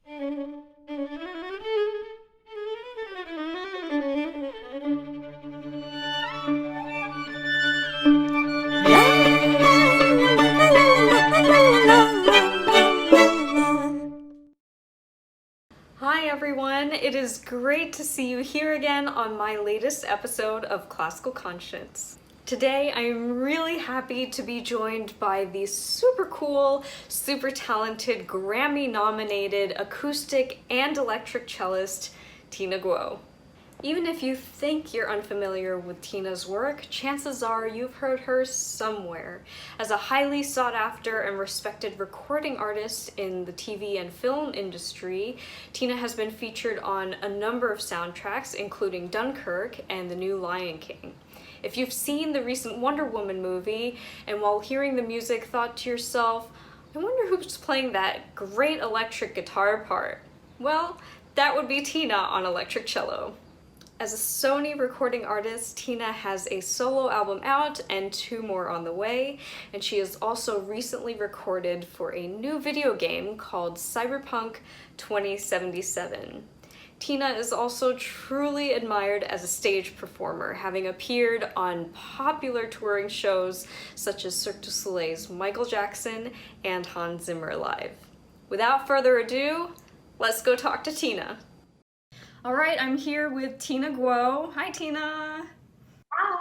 Hi everyone, it is great to see you here again on my latest episode of Classical Conscience. Today I am really happy to be joined by the super cool, super talented, Grammy-nominated acoustic and electric cellist, Tina Guo. Even if you think you're unfamiliar with Tina's work, chances are you've heard her somewhere. As a highly sought after and respected recording artist in the TV and film industry, Tina has been featured on a number of soundtracks, including Dunkirk and The New Lion King. If you've seen the recent Wonder Woman movie, and while hearing the music thought to yourself, I wonder who's playing that great electric guitar part? Well, that would be Tina on electric cello. As a Sony recording artist, Tina has a solo album out and 2 more on the way, and she has also recently recorded for a new video game called Cyberpunk 2077. Tina is also truly admired as a stage performer, having appeared on popular touring shows such as Cirque du Soleil's Michael Jackson and Hans Zimmer Live. Without further ado, let's go talk to Tina. All right, I'm here with Tina Guo. Hi, Tina. Hi.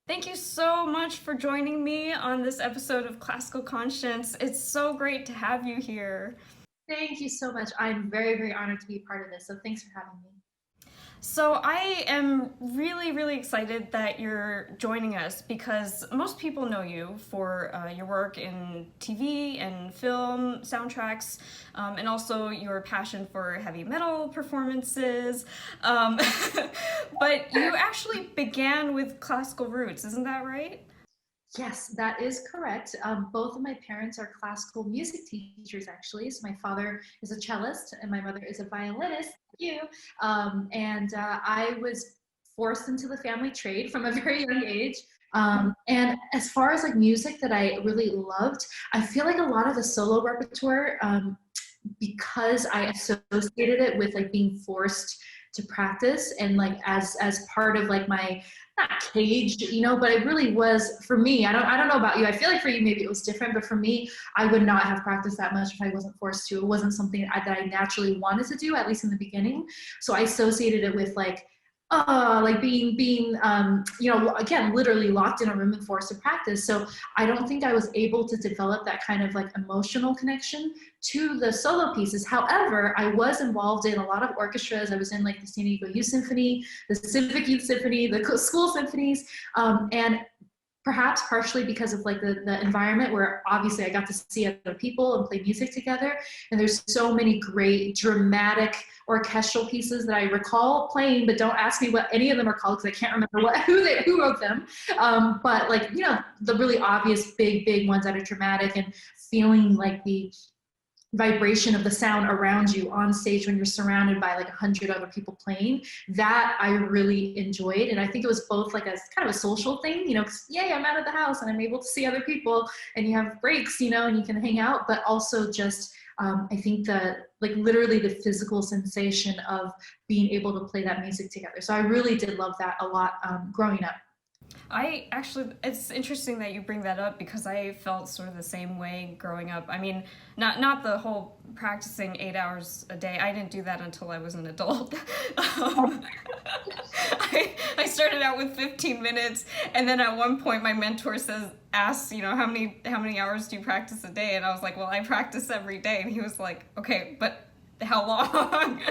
Thank you so much for joining me on this episode of Classical Conscience. It's so great to have you here. Thank you so much. I'm very, very honored to be a part of this, so thanks for having me. So I am really, really excited that you're joining us because most people know you for your work in TV and film soundtracks, and also your passion for heavy metal performances. But you actually began with classical roots, isn't that right? Yes, that is correct. Both of my parents are classical music teachers, actually. So my father is a cellist and my mother is a violinist, like you. I was forced into the family trade from a very young age. And as far as like music that I really loved, I feel like a lot of the solo repertoire, because I associated it with like being forced to practice and like as part of like my not cage, but it really was for me. I don't know about you. I feel like for you maybe it was different, but for me, I would not have practiced that much if I wasn't forced to. It wasn't something that I naturally wanted to do, at least in the beginning. So I associated it with like being again, literally locked in a room and forced to practice. So I don't think I was able to develop that kind of like emotional connection to the solo pieces. However, I was involved in a lot of orchestras. I was in like the San Diego Youth Symphony, the Civic Youth Symphony, the school symphonies, and perhaps partially because of like the environment where obviously I got to see other people and play music together. And there's so many great dramatic orchestral pieces that I recall playing, but don't ask me what any of them are called because I can't remember who wrote them. But like, the really obvious big ones that are dramatic and feeling like the vibration of the sound around you on stage when you're surrounded by like 100 other people playing, that I really enjoyed. And I think it was both like a kind of a social thing, because yay, I'm out of the house and I'm able to see other people and you have breaks, and you can hang out, but also just I think like literally the physical sensation of being able to play that music together. So I really did love that a lot growing up. It's interesting that you bring that up because I felt sort of the same way growing up. I mean, not the whole practicing 8 hours a day. I didn't do that until I was an adult. I started out with 15 minutes, and then at one point my mentor asked, how many hours do you practice a day? And I was like, well, I practice every day. And he was like, okay, but how long?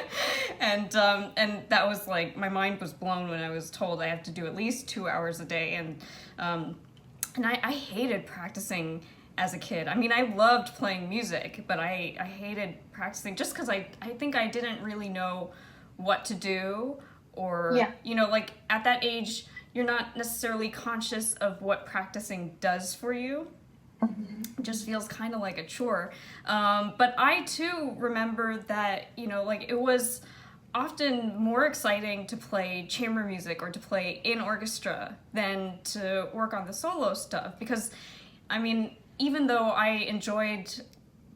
And that was like, my mind was blown when I was told I have to do at least 2 hours a day. And I hated practicing as a kid. I mean, I loved playing music, but I hated practicing just because I think I didn't really know what to do, or like at that age you're not necessarily conscious of what practicing does for you. It just feels kind of like a chore. But I too remember that, like it was often more exciting to play chamber music or to play in orchestra than to work on the solo stuff. Because, I mean, even though I enjoyed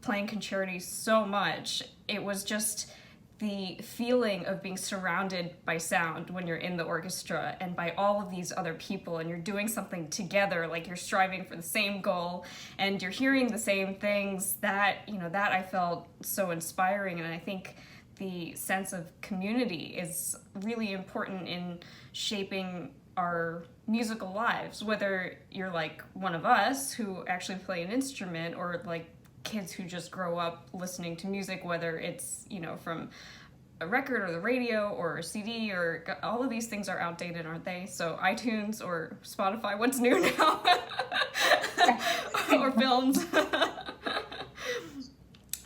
playing concerti so much. It was just the feeling of being surrounded by sound when you're in the orchestra and by all of these other people, and you're doing something together, like you're striving for the same goal and you're hearing the same things. That, you know, that I felt so inspiring. And I think the sense of community is really important in shaping our musical lives, whether you're like one of us who actually play an instrument, or like kids who just grow up listening to music, whether it's, you know, from a record or the radio or a CD, or all of these things are outdated, aren't they? So iTunes or Spotify, what's new now? Or films.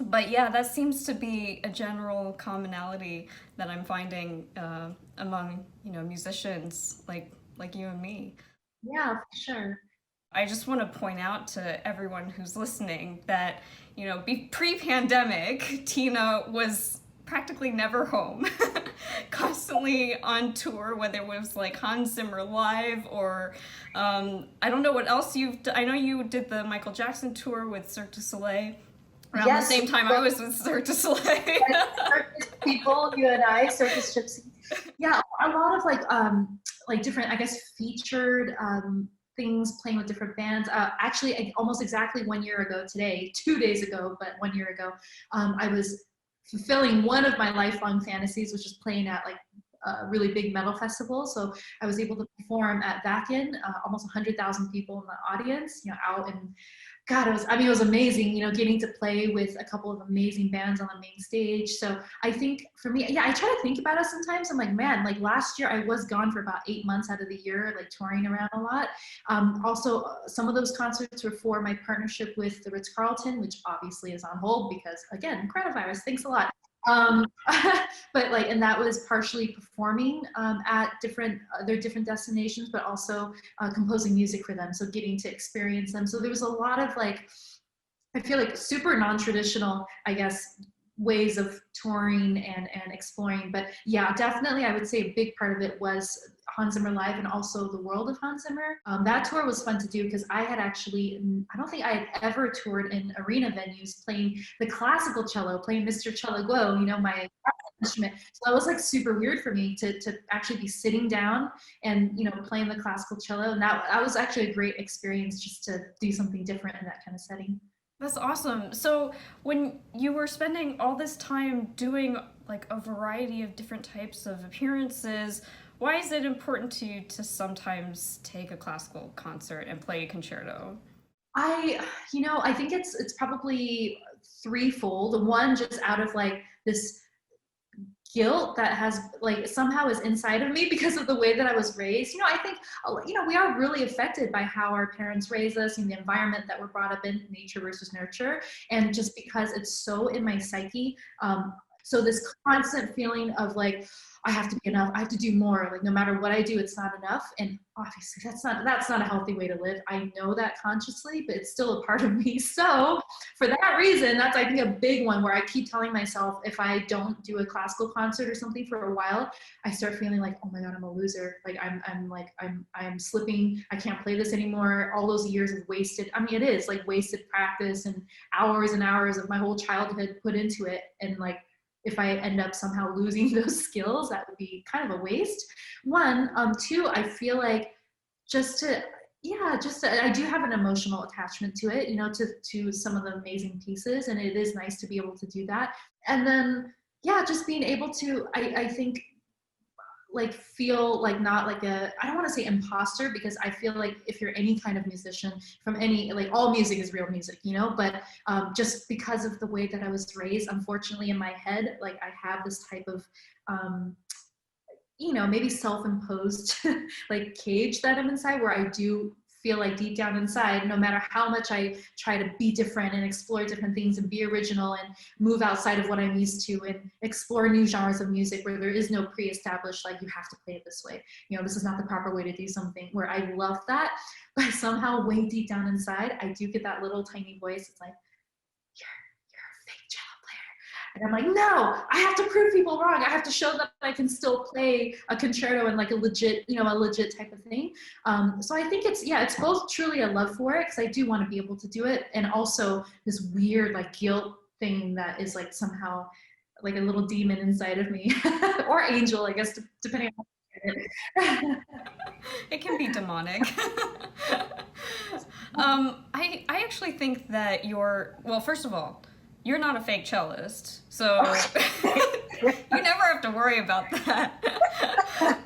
But yeah, that seems to be a general commonality that I'm finding among, you know, musicians like you and me. Yeah, for sure. I just want to point out to everyone who's listening that, you know, pre-pandemic, Tina was practically never home, constantly on tour, whether it was like Hans Zimmer live or I don't know what else I know you did the Michael Jackson tour with Cirque du Soleil around the same time I was with Cirque du Soleil. Circus people, you and I, circus gypsies. Yeah, a lot of like different, I guess, featured things, playing with different bands. Actually, almost exactly 1 year ago today, 2 days ago, but 1 year ago, I was fulfilling one of my lifelong fantasies, which is playing at like a really big metal festival. So I was able to perform at Vakin, almost 100,000 people in the audience, you know, out in, God, it was amazing, you know, getting to play with a couple of amazing bands on the main stage. So I think for me, yeah, I try to think about it sometimes. I'm like, man, like last year I was gone for about 8 months out of the year, like touring around a lot. Also, some of those concerts were for my partnership with the Ritz-Carlton, which obviously is on hold because, again, coronavirus, thanks a lot. But like, and that was partially performing at their different destinations, but also composing music for them. So getting to experience them. So there was a lot of like, I feel like super non-traditional, I guess, ways of touring and exploring. But yeah, definitely, I would say a big part of it was Hans Zimmer Live and also the world of Hans Zimmer. That tour was fun to do because I had actually, I don't think I had ever toured in arena venues playing the classical cello, playing Mr. Cello Guo, you know, my instrument. So that was like super weird for me to actually be sitting down and, you know, playing the classical cello. And that was actually a great experience just to do something different in that kind of setting. That's awesome. So when you were spending all this time doing like a variety of different types of appearances, why is it important to you to sometimes take a classical concert and play a concerto? I think it's probably threefold. One, just out of like this guilt that has like somehow is inside of me because of the way that I was raised. You know, I think, you know, we are really affected by how our parents raise us and the environment that we're brought up in, nature versus nurture. And just because it's so in my psyche, so this constant feeling of like, I have to be enough, I have to do more, like no matter what I do, it's not enough. And obviously that's not a healthy way to live. I know that consciously, but it's still a part of me. So for that reason, that's, I think, a big one where I keep telling myself, if I don't do a classical concert or something for a while, I start feeling like, oh my God, I'm a loser. Like I'm slipping. I can't play this anymore. All those years of wasted, I mean, it is like wasted practice and hours of my whole childhood put into it. And like, if I end up somehow losing those skills, that would be kind of a waste. One, two, I feel like I do have an emotional attachment to it, you know, to some of the amazing pieces, and it is nice to be able to do that. And then, yeah, just being able to, I think, like feel like not like I don't want to say imposter, because I feel like if you're any kind of musician from any, like all music is real music, you know, but just because of the way that I was raised, unfortunately in my head, like I have this type of, you know, maybe self-imposed like cage that I'm inside, where I do feel like deep down inside, no matter how much I try to be different and explore different things and be original and move outside of what I'm used to and explore new genres of music where there is no pre-established, like you have to play it this way, you know, this is not the proper way to do something, where I love that, but somehow way deep down inside, I do get that little tiny voice. It's like, you're a fake cello player. And I'm like, no, I have to prove people wrong. I have to show that I can still play a concerto and like a legit type of thing. So I think it's both truly a love for it, because I do want to be able to do it, and also this weird like guilt thing that is like somehow like a little demon inside of me, or angel, I guess, depending on It can be demonic. I actually think that well, first of all, you're not a fake cellist, so you never have to worry about that.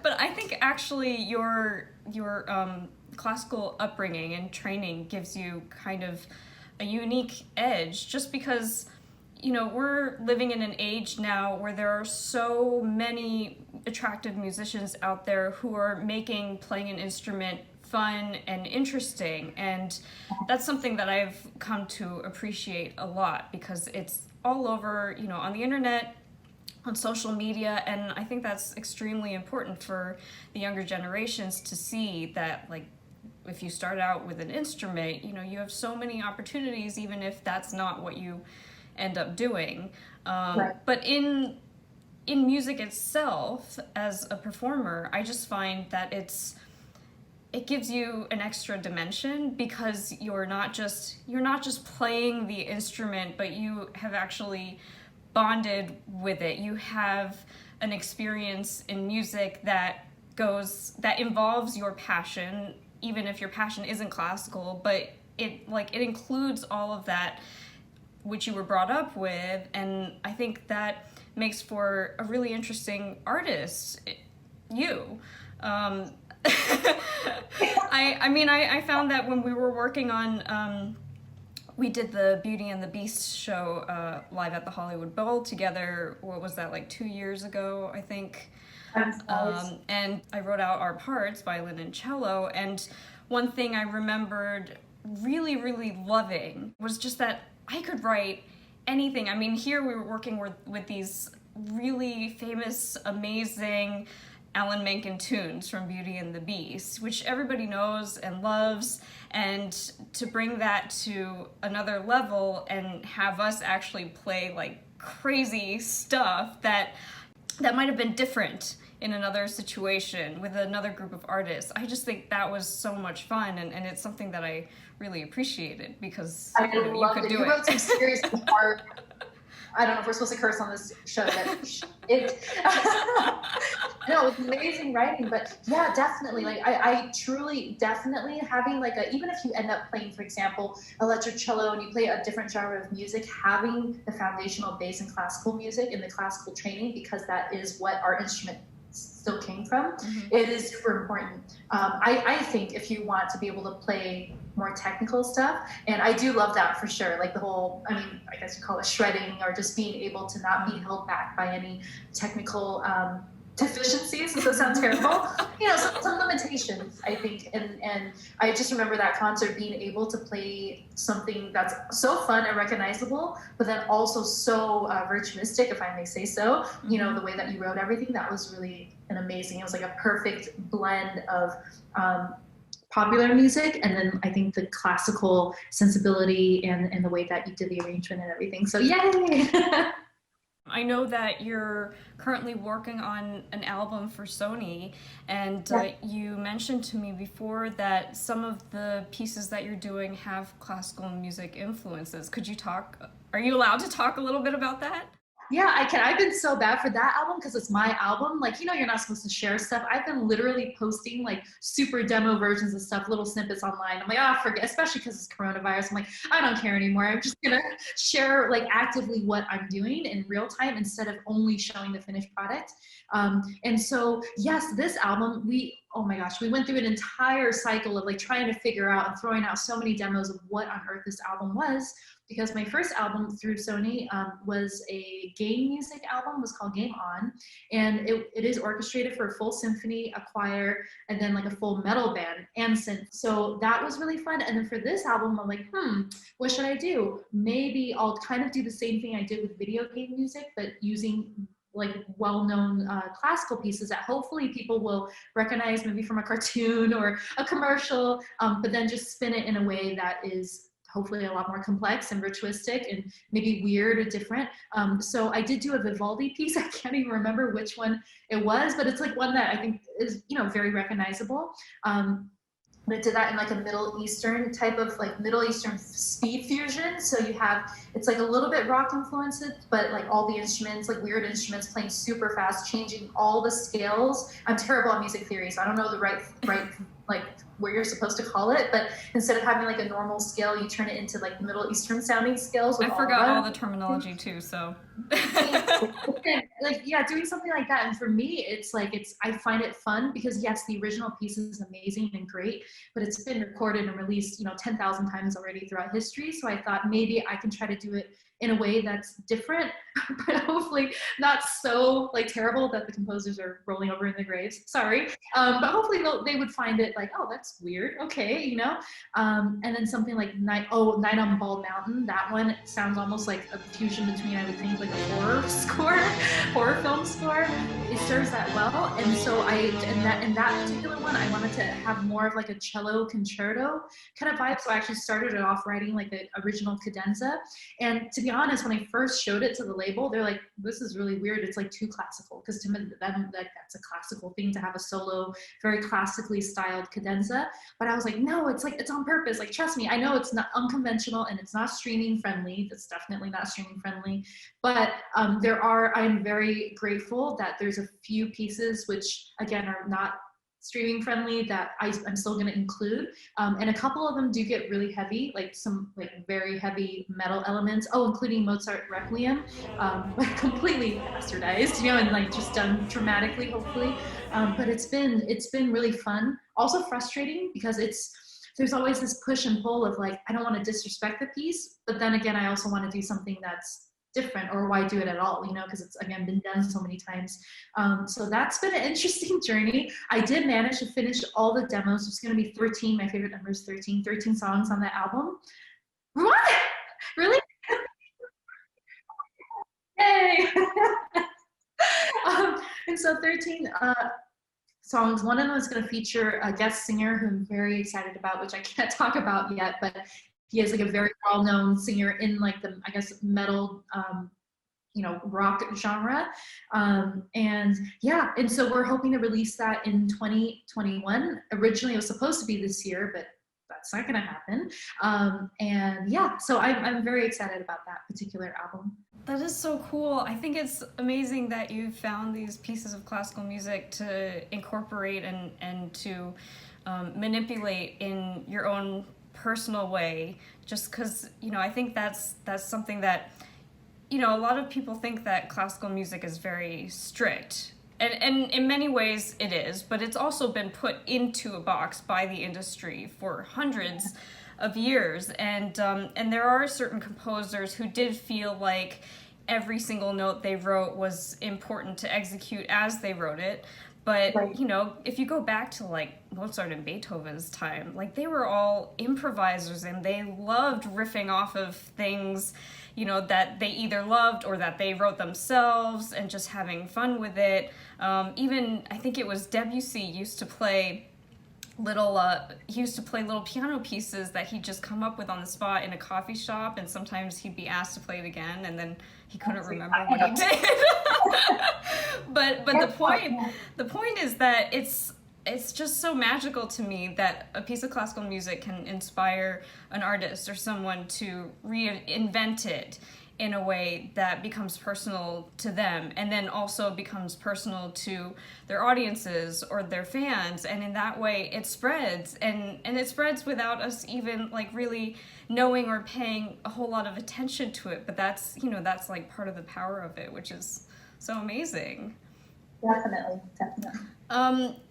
But I think actually your classical upbringing and training gives you kind of a unique edge, just because we're living in an age now where there are so many attractive musicians out there who are making playing an instrument fun and interesting, and that's something that I've come to appreciate a lot, because it's all over, on the internet, on social media, and I think that's extremely important for the younger generations to see that, like, if you start out with an instrument, you have so many opportunities, even if that's not what you end up doing. Right. But in music itself, as a performer, I just find that it gives you an extra dimension, because you're not just playing the instrument, but you have actually bonded with it. You have an experience in music that involves your passion, even if your passion isn't classical, but it includes all of that which you were brought up with, and I think that makes for a really interesting artist. I found that when we were working on, we did the Beauty and the Beast show live at the Hollywood Bowl together. What was that, like 2 years ago, I think? And I wrote out our parts, violin and cello, and one thing I remembered really, really loving was just that I could write anything. I mean, here we were working with these really famous, amazing Alan Menken tunes from Beauty and the Beast, which everybody knows and loves, and to bring that to another level and have us actually play like crazy stuff that might have been different in another situation with another group of artists. I just think that was so much fun, and it's something that I really appreciated, because you could do it. You wrote some seriously hard. I don't know if we're supposed to curse on this show, but no, it's amazing writing. But yeah, definitely. Like I truly, definitely having like even if you end up playing, for example, electric cello, and you play a different genre of music, having the foundational base in classical music and the classical training, because that is what our instrument still came from. Mm-hmm. It is super important. I think if you want to be able to play more technical stuff, and I do love that for sure, like the whole, I guess you call it shredding, or just being able to not be held back by any technical deficiencies. Does that sound terrible? Some limitations, I think, and I just remember that concert, being able to play something that's so fun and recognizable, but then also so virtuistic, if I may say so. The way that you wrote everything, that was really amazing. It was like a perfect blend of popular music, and then I think the classical sensibility and the way that you did the arrangement and everything. So yay! I know that you're currently working on an album for Sony, and you mentioned to me before that some of the pieces that you're doing have classical music influences. Are you allowed to talk a little bit about that? Yeah, I can. I've been so bad for that album, because it's my album. Like, you're not supposed to share stuff. I've been literally posting like super demo versions of stuff, little snippets online. I'm like, forget, especially because it's coronavirus. I'm like, I don't care anymore. I'm just gonna share like actively what I'm doing in real time, instead of only showing the finished product. And so, yes, this album, we went through an entire cycle of like trying to figure out and throwing out so many demos of what on earth this album was. Because my first album through Sony was a game music album. It was called Game On, and it is orchestrated for a full symphony, a choir, and then like a full metal band and synth. So that was really fun. And then for this album, I'm like, what should I do? Maybe I'll kind of do the same thing I did with video game music, but using like well-known classical pieces that hopefully people will recognize, maybe from a cartoon or a commercial, but then just spin it in a way that is hopefully a lot more complex and virtuistic and maybe weird or different. So I did do a Vivaldi piece. I can't even remember which one it was, but it's like one that I think is, you know, very recognizable. But did that in like a Middle Eastern type of like Middle Eastern speed fusion. So you have, it's like a little bit rock influenced, but like all the instruments, like weird instruments playing super fast, changing all the scales. I'm terrible at music theory, so I don't know the right like what you're supposed to call it, but instead of having like a normal scale, you turn it into like Middle Eastern sounding scales. I forgot all the terminology too, so. Like, yeah, doing something like that. And for me, it's like, I find it fun because yes, the original piece is amazing and great, but it's been recorded and released, you know, 10,000 times already throughout history. So I thought maybe I can try to do it in a way that's different, but hopefully not so like terrible that the composers are rolling over in their graves. Sorry. But hopefully they would find it like, oh, that's weird. Okay, you know? And then something like Night on Bald Mountain. That one sounds almost like a fusion between, I would think, like a horror film score. It serves that well. And so in that particular one, I wanted to have more of like a cello concerto kind of vibe. So I actually started it off writing like the original cadenza. And to be honest, when I first showed it to the label, they're like, this is really weird. It's like too classical, because to me, that's a classical thing to have a solo, very classically styled cadenza. But I was like, no, it's on purpose. Like, trust me, I know it's not unconventional and it's not streaming friendly. That's definitely not streaming friendly. But I'm very grateful that there's a few pieces which, again, are not streaming friendly that I'm still going to include. And a couple of them do get really heavy, like some like very heavy metal elements. Oh, including Mozart Requiem, but completely bastardized, you know, and like just done dramatically, hopefully. But it's been really fun. Also frustrating because there's always this push and pull of like, I don't want to disrespect the piece, but then again, I also want to do something that's different, or why do it at all, you know, because it's again been done so many times. So that's been an interesting journey. I did manage to finish all the demos. It's going to be 13. My favorite number is 13 songs on that album. What? Really? Yay. And so 13 songs. One of them is going to feature a guest singer who I'm very excited about, which I can't talk about yet, but he is like a very well-known singer in like the, I guess, metal, you know, rock genre. And yeah, and so we're hoping to release that in 2021. Originally it was supposed to be this year, but that's not gonna happen. And yeah, so I'm very excited about that particular album. That is so cool. I think it's amazing that you've found these pieces of classical music to incorporate and to manipulate in your own personal way, just because, you know, I think that's something that, you know, a lot of people think that classical music is very strict, and in many ways it is, but it's also been put into a box by the industry for hundreds of years, and there are certain composers who did feel like every single note they wrote was important to execute as they wrote it. But, right, you know, if you go back to like Mozart and Beethoven's time, like they were all improvisers and they loved riffing off of things, you know, that they either loved or that they wrote themselves and just having fun with it. Even, I think it was Debussy used to play little piano pieces that he'd just come up with on the spot in a coffee shop, and sometimes he'd be asked to play it again and then he couldn't remember what he did. but the point is that it's just so magical to me that a piece of classical music can inspire an artist or someone to reinvent it in a way that becomes personal to them, and then also becomes personal to their audiences or their fans, and in that way it spreads, and it spreads without us even like really knowing or paying a whole lot of attention to it. But that's, you know, that's like part of the power of it, which is so amazing. Definitely.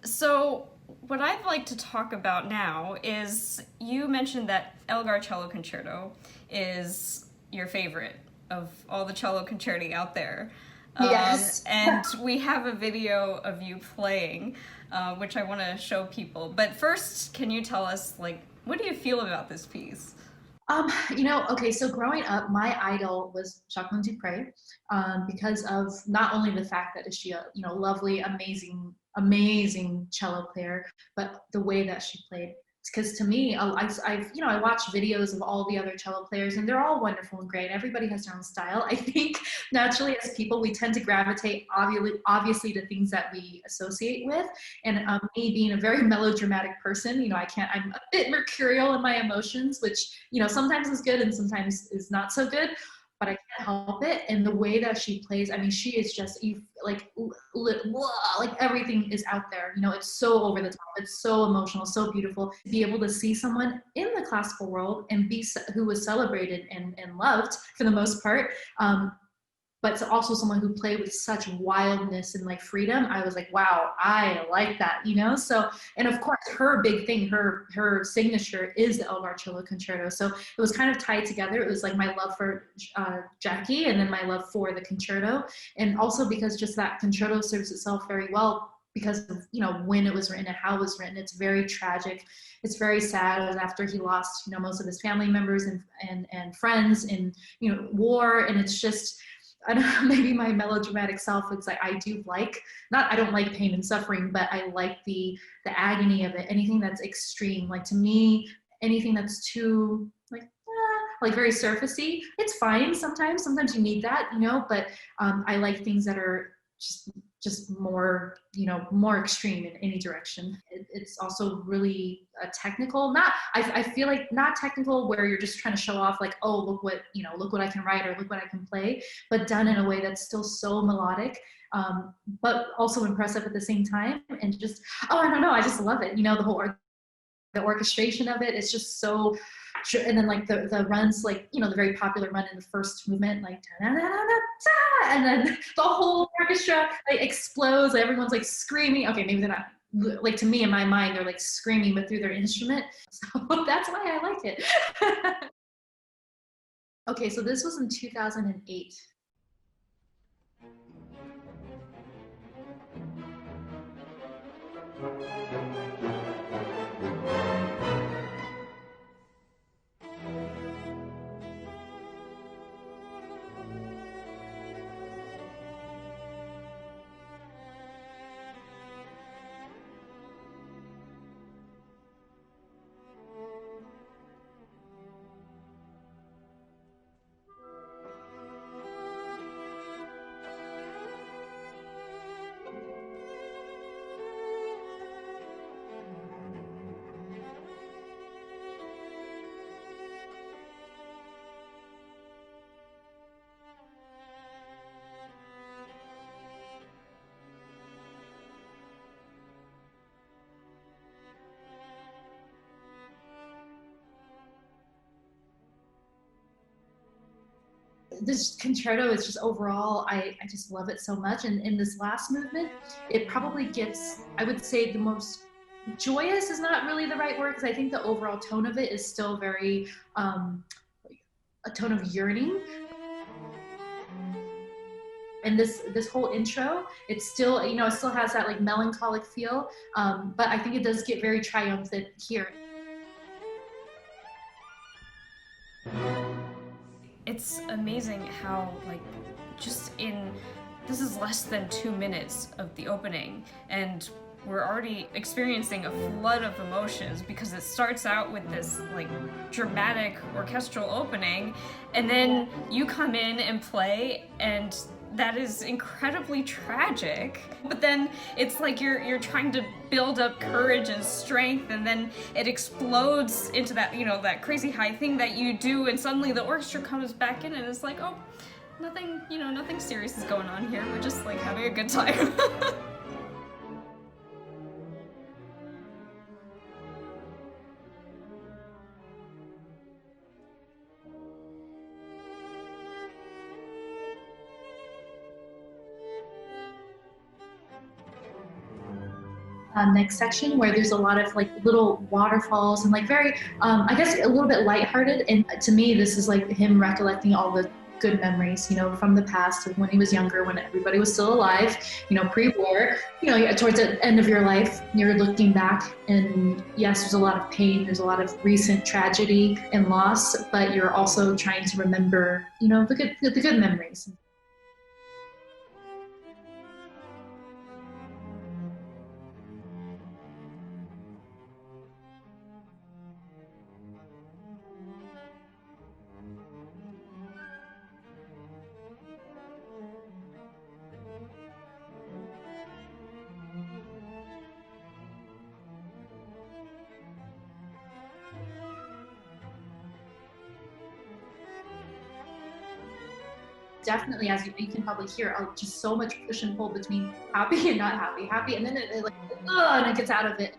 So what I'd like to talk about now is, you mentioned that Elgar Cello Concerto is your favorite of all the cello concerti out there. Yes. And we have a video of you playing, which I want to show people. But first, can you tell us, like, what do you feel about this piece? You know, okay, so growing up, my idol was Jacqueline Dupre, because of not only the fact that she a, you know, lovely, amazing cello player, but the way that she played. because to me, I watch videos of all the other cello players, and they're all wonderful and great. Everybody has their own style. I think naturally as people, we tend to gravitate obviously to things that we associate with. And me being a very melodramatic person, I'm a bit mercurial in my emotions, which, sometimes is good and sometimes is not so good, but I can't help it. And the way that she plays, I mean, she is just like everything is out there. It's so over the top. It's so emotional, so beautiful to be able to see someone in the classical world and who was celebrated and loved for the most part. But to also someone who played with such wildness and like freedom, I was like, wow, I like that, So, and of course, her big thing, her signature is the Elgar Cello Concerto. So it was kind of tied together. It was like my love for Jackie, and then my love for the concerto, and also because just that concerto serves itself very well because of when it was written and how it was written. It's very tragic. It's very sad. It was after he lost most of his family members and friends in war, and it's just. I don't know, maybe my melodramatic self, it's like I don't like pain and suffering, but I like the agony of it. Anything that's extreme, like to me, anything that's too like very surfacey, it's fine sometimes. Sometimes you need that, but I like things that are just more, more extreme in any direction. It's also really technical, I feel like not technical where you're just trying to show off like, oh, look what I can write or look what I can play, but done in a way that's still so melodic, but also impressive at the same time. And just, I don't know, I just love it. The orchestration of it is just so, and then like the runs, like the very popular run in the first movement, like and then the whole orchestra like explodes, everyone's like screaming. Okay, maybe they're not, like to me in my mind they're like screaming but through their instrument, so that's why I like it. Okay, so this was in 2008. This concerto is just overall, I just love it so much. And in this last movement, it probably gets, I would say, the most joyous is not really the right word, because I think the overall tone of it is still very a tone of yearning. And this whole intro, it's still, it still has that like melancholic feel, but I think it does get very triumphant here. It's amazing how, like, this is less than 2 minutes of the opening, and we're already experiencing a flood of emotions because it starts out with this, like, dramatic orchestral opening, and then you come in and play, and that is incredibly tragic. But then it's like you're trying to build up courage and strength, and then it explodes into that, that crazy high thing that you do, and suddenly the orchestra comes back in and it's like, oh, nothing serious is going on here. We're just like having a good time. Next section where there's a lot of like little waterfalls and like very, I guess a little bit lighthearted. And to me, this is like him recollecting all the good memories, from the past of when he was younger, when everybody was still alive, pre-war, towards the end of your life, you're looking back and yes, there's a lot of pain, there's a lot of recent tragedy and loss, but you're also trying to remember, the good memories. definitely, as you can probably hear, just so much push and pull between happy and not happy, happy, and then it like, and it gets out of it.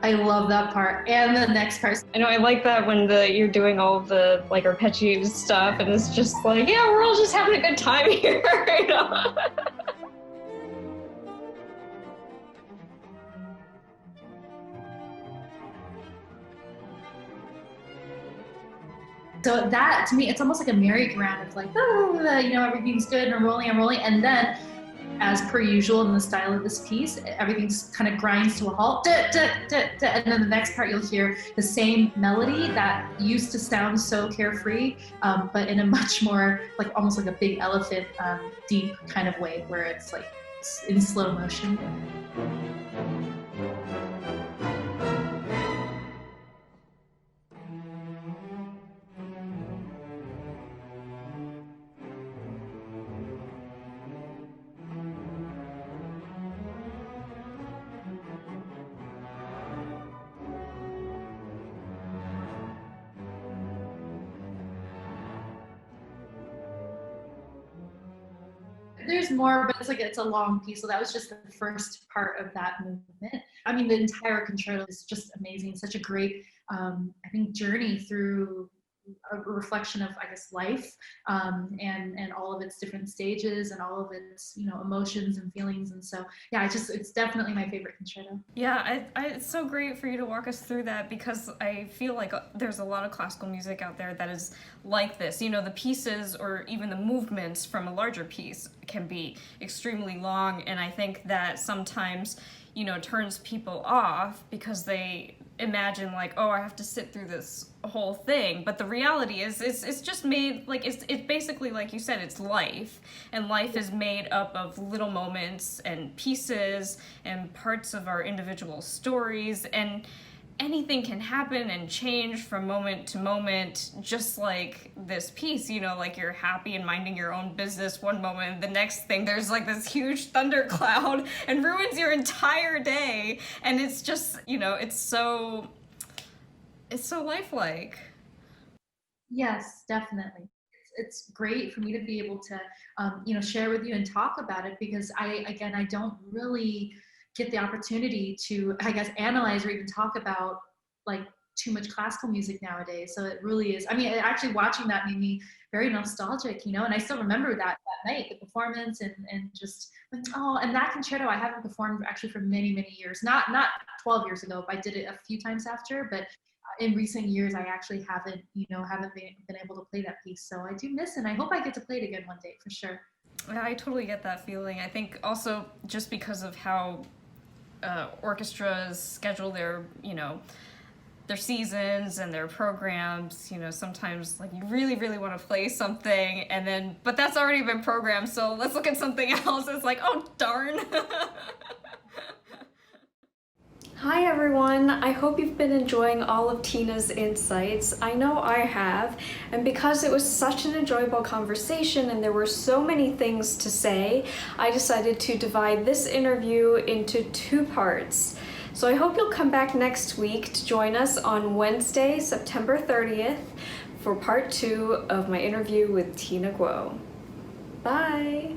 I love that part and the next part. I know, I like that when you're doing all of the like arpeggiated stuff and it's just like, yeah, we're all just having a good time here, you know? So that, to me, it's almost like a merry-go-round of like, everything's good and I'm rolling, and then, as per usual in the style of this piece, everything's kind of grinds to a halt, and then the next part you'll hear the same melody that used to sound so carefree, but in a much more, like almost like a big elephant, deep kind of way, where it's like in slow motion. There's more, but it's a long piece. So that was just the first part of that movement. I mean, the entire concerto is just amazing. Such a great, I think, journey through a reflection of, I guess, life, and all of its different stages and all of its, emotions and feelings. And so, yeah, it's definitely my favorite concerto. Yeah, it's so great for you to walk us through that, because I feel like there's a lot of classical music out there that is like this. The pieces or even the movements from a larger piece can be extremely long, and I think that sometimes, turns people off because they imagine like, oh, I have to sit through this whole thing. But the reality is it's just made, like, it's basically, like you said, it's life, and life is made up of little moments and pieces and parts of our individual stories, and anything can happen and change from moment to moment, just like this piece. Like, you're happy and minding your own business one moment, the next thing there's like this huge thundercloud and ruins your entire day, and it's just, it's so lifelike. Yes, definitely. It's great for me to be able to, share with you and talk about it, because I don't really get the opportunity to, I guess, analyze or even talk about like too much classical music nowadays. So it really is, actually watching that made me very nostalgic, and I still remember that night, the performance, and just, and that concerto I haven't performed actually for many, many years. Not 12 years ago, but I did it a few times after, but in recent years, I actually haven't been able to play that piece. So I do miss it, and I hope I get to play it again one day, for sure. Yeah, I totally get that feeling. I think also just because of how orchestras schedule their seasons and their programs, sometimes like you really, really want to play something, and then, but that's already been programmed, so let's look at something else. It's like, oh, darn. Hi everyone, I hope you've been enjoying all of Tina's insights. I know I have, and because it was such an enjoyable conversation and there were so many things to say, I decided to divide this interview into 2 parts. So I hope you'll come back next week to join us on Wednesday, September 30th for part 2 of my interview with Tina Guo. Bye!